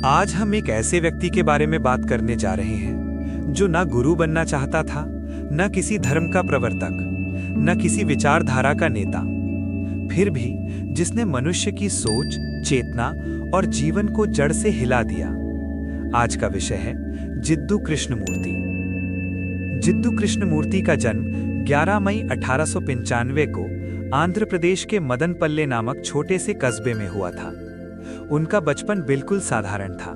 आज हम एक ऐसे व्यक्ति के बारे में बात करने जा रहे हैं जो ना गुरु बनना चाहता था, न किसी धर्म का प्रवर्तक, न किसी विचारधारा का नेता, फिर भी जिसने मनुष्य की सोच, चेतना और जीवन को जड़ से हिला दिया। आज का विषय है जिद्दू कृष्णमूर्ति। जिद्दू कृष्णमूर्ति का जन्म 11 मई 1895 को आंध्र प्रदेश के मदनपल्ले नामक छोटे से कस्बे में हुआ था। उनका बचपन बिल्कुल साधारण था।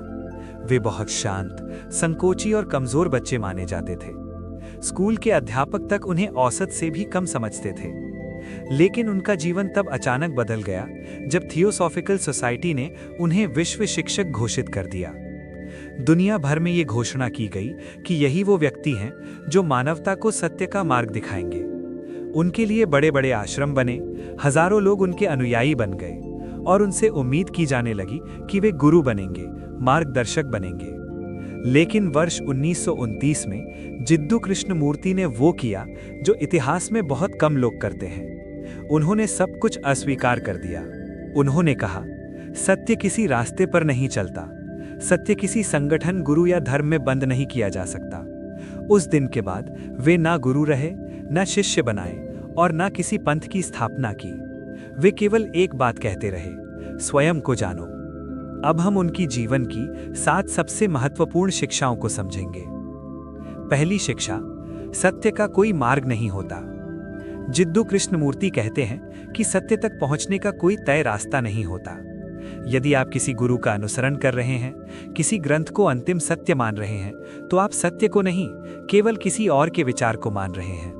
वे बहुत शांत, संकोची और कमजोर बच्चे माने जाते थे। स्कूल के अध्यापक तक उन्हें औसत से भी कम समझते थे। लेकिन उनका जीवन तब अचानक बदल गया जब थियोसॉफिकल सोसाइटी ने उन्हें विश्व शिक्षक घोषित कर दिया। दुनिया भर में ये घोषणा की गई कि यही वो व्यक्ति हैं जो मानवता को सत्य का मार्ग दिखाएंगे। उनके लिए बड़े बड़े आश्रम बने, हजारों लोग उनके अनुयायी बन गए और उनसे उम्मीद की जाने लगी कि वे गुरु बनेंगे, मार्गदर्शक बनेंगे। लेकिन वर्ष 1929 में जिद्दू कृष्णमूर्ति ने वो किया जो इतिहास में बहुत कम लोग करते हैं। उन्होंने सब कुछ अस्वीकार कर दिया। उन्होंने कहा, सत्य किसी रास्ते पर नहीं चलता, सत्य किसी संगठन, गुरु या धर्म में बंद नहीं किया जा सकता। उस दिन के बाद वे ना गुरु रहे, ना शिष्य बनाए और ना किसी पंथ की स्थापना की। वे केवल एक बात कहते रहे, स्वयं को जानो। अब हम उनकी जीवन की 7 सबसे महत्वपूर्ण शिक्षाओं को समझेंगे। पहली शिक्षा, सत्य का कोई मार्ग नहीं होता। जिद्दू कृष्णमूर्ति कहते हैं कि सत्य तक पहुंचने का कोई तय रास्ता नहीं होता। यदि आप किसी गुरु का अनुसरण कर रहे हैं, किसी ग्रंथ को अंतिम सत्य मान रहे हैं, तो आप सत्य को नहीं, केवल किसी और के विचार को मान रहे हैं।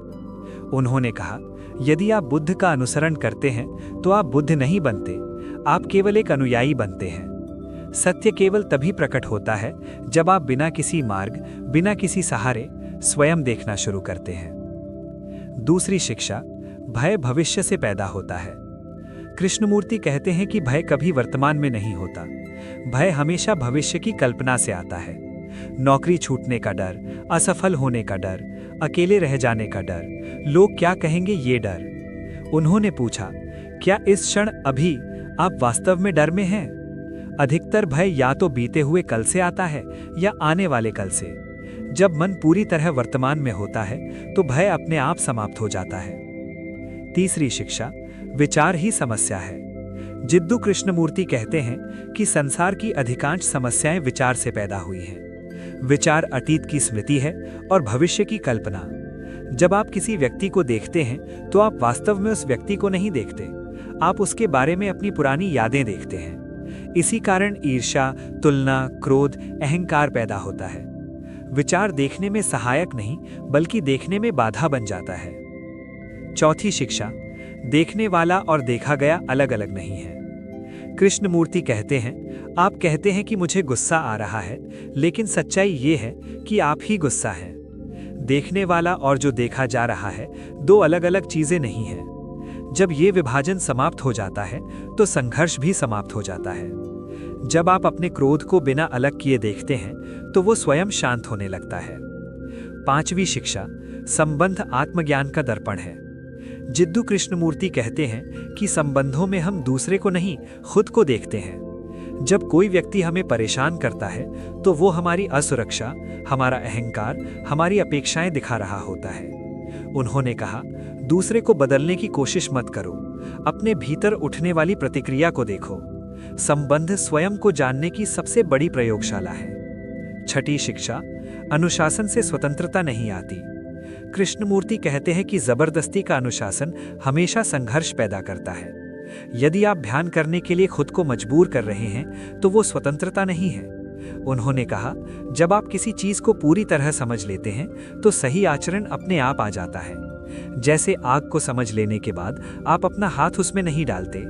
उन्होंने कहा, यदि आप बुद्ध का अनुसरण करते हैं तो आप बुद्ध नहीं बनते, आप केवल एक अनुयायी बनते हैं। सत्य केवल तभी प्रकट होता है जब आप बिना किसी मार्ग, बिना किसी सहारे स्वयं देखना शुरू करते हैं। दूसरी शिक्षा, भय भविष्य से पैदा होता है। कृष्णमूर्ति कहते हैं कि भय कभी वर्तमान में नहीं होता, भय हमेशा भविष्य की कल्पना से आता है। नौकरी छूटने का डर, असफल होने का डर, अकेले रह जाने का डर, लोग क्या कहेंगे ये डर। उन्होंने पूछा, क्या इस क्षण अभी आप वास्तव में डर में हैं? अधिकतर भय या तो बीते हुए कल से आता है या आने वाले कल से। जब मन पूरी तरह वर्तमान में होता है तो भय अपने आप समाप्त हो जाता है। तीसरी शिक्षा, विचार ही समस्या है। जिद्दू कृष्णमूर्ति कहते हैं कि संसार की अधिकांश समस्याएं विचार से पैदा हुई हैं। विचार अतीत की स्मृति है और भविष्य की कल्पना। जब आप किसी व्यक्ति को देखते हैं तो आप वास्तव में उस व्यक्ति को नहीं देखते, आप उसके बारे में अपनी पुरानी यादें देखते हैं। इसी कारण ईर्ष्या, तुलना, क्रोध, अहंकार पैदा होता है। विचार देखने में सहायक नहीं बल्कि देखने में बाधा बन जाता है। चौथी शिक्षा, देखने वाला और देखा गया अलग अलग नहीं है। कृष्णमूर्ति कहते हैं, आप कहते हैं कि मुझे गुस्सा आ रहा है, लेकिन सच्चाई ये है कि आप ही गुस्सा हैं। देखने वाला और जो देखा जा रहा है दो अलग अलग चीजें नहीं हैं। जब ये विभाजन समाप्त हो जाता है तो संघर्ष भी समाप्त हो जाता है। जब आप अपने क्रोध को बिना अलग किए देखते हैं तो वो स्वयं शांत होने लगता है। पांचवी शिक्षा, संबंध आत्मज्ञान का दर्पण है। जिद्दू कृष्णमूर्ति कहते हैं कि संबंधों में हम दूसरे को नहीं, खुद को देखते हैं। जब कोई व्यक्ति हमें परेशान करता है तो वो हमारी असुरक्षा, हमारा अहंकार, हमारी अपेक्षाएं दिखा रहा होता है। उन्होंने कहा, दूसरे को बदलने की कोशिश मत करो, अपने भीतर उठने वाली प्रतिक्रिया को देखो। संबंध स्वयं को जानने की सबसे बड़ी प्रयोगशाला है। छठी शिक्षा, अनुशासन से स्वतंत्रता नहीं आती। कृष्णमूर्ति कहते हैं कि जबरदस्ती का अनुशासन हमेशा संघर्ष पैदा करता है। यदि आप ध्यान करने के लिए खुद को मजबूर कर रहे हैं तो वो स्वतंत्रता नहीं है। उन्होंने कहा, जब आप किसी चीज को पूरी तरह समझ लेते हैं तो सही आचरण अपने आप आ जाता है। जैसे आग को समझ लेने के बाद आप अपना हाथ उसमें नहीं डालते।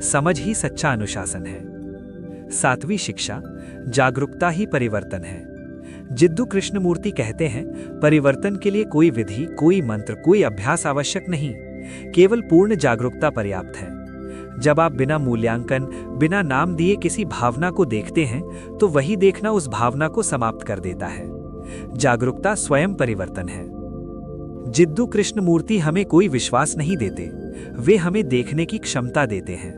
समझ ही सच्चा अनुशासन है। सातवीं शिक्षा, जागरूकता ही परिवर्तन है। जिद्दू कृष्णमूर्ति कहते हैं, परिवर्तन के लिए कोई विधि, कोई मंत्र, कोई अभ्यास आवश्यक नहीं, केवल पूर्ण जागरूकता पर्याप्त है। जब आप बिना मूल्यांकन, बिना नाम दिए किसी भावना को देखते हैं तो वही देखना उस भावना को समाप्त कर देता है। जागरूकता स्वयं परिवर्तन है। जिद्दू कृष्णमूर्ति हमें कोई विश्वास नहीं देते, वे हमें देखने की क्षमता देते हैं।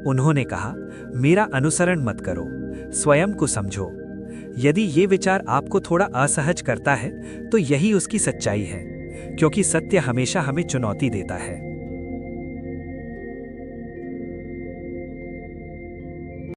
उन्होंने कहा, मेरा अनुसरण मत करो, स्वयं को समझो। यदि ये विचार आपको थोड़ा असहज करता है तो यही उसकी सच्चाई है, क्योंकि सत्य हमेशा हमें चुनौती देता है।